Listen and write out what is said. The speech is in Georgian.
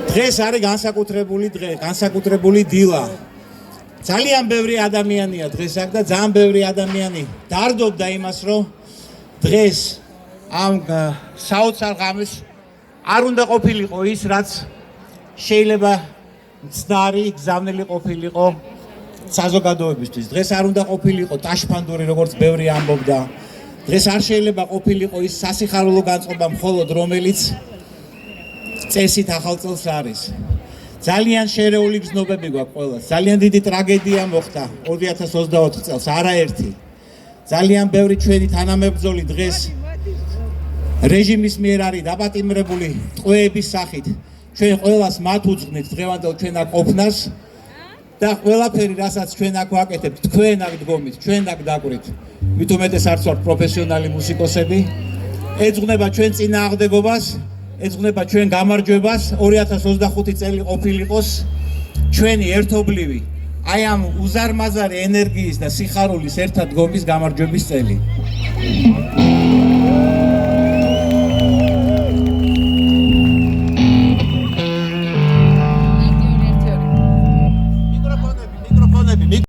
დღეს არის განსაკუთრებული დილა. ძალიან ბევრი ადამიანია დღეს აქ და ძალიან ბევრი ადამიანი დარდობდა იმას, რომ დღეს ამ საოცარ ღამეს არ უნდა ყოფილიყო ის, რაც შეიძლება მცდარი გზავნილი ყოფილიყო საზოგადოებისთვის. დღეს არ უნდა ყოფილიყო ტაშფანდური, როგორც ბევრი ამბობდა. დღეს არ შეიძლება ყოფილიყო ის სასიხარულო განწყობა მხოლოდ, რომელიც წესით ახალ წელს არის. ძალიან შერეული გზნობები გვაქვს ყველას. ძალიან დიდი ტრაგედია მოხდა 2024 წელს, არაერთი. ძალიან ბევრი ჩვენი თანამებრძოლი დღეს რეჟიმის მიერ არის დაპატიმრებული ტყვეების სახით. ჩვენ ყველას მათ უძღვნით დღევანდელ ჩვენ აქ ყოფნას და ყველაფერი, რასაც ჩვენ აქ ვაკეთებთ, თქვენ აქ დგომით, ჩვენ აქ დაგვით. მით უმეტეს არც ვართ პროფესიონალი მუსიკოსები. ეძღვნება ჩვენ წინააღმდეგობას, ეძღვნება ჩვენ გამარჯვებას. 2025 წელი ყოფილიყოს ჩვენი ერთობლივი, აი ამ უზარმაზარი ენერგიის და სიხარულის ერთად დგომის გამარჯვების წელი.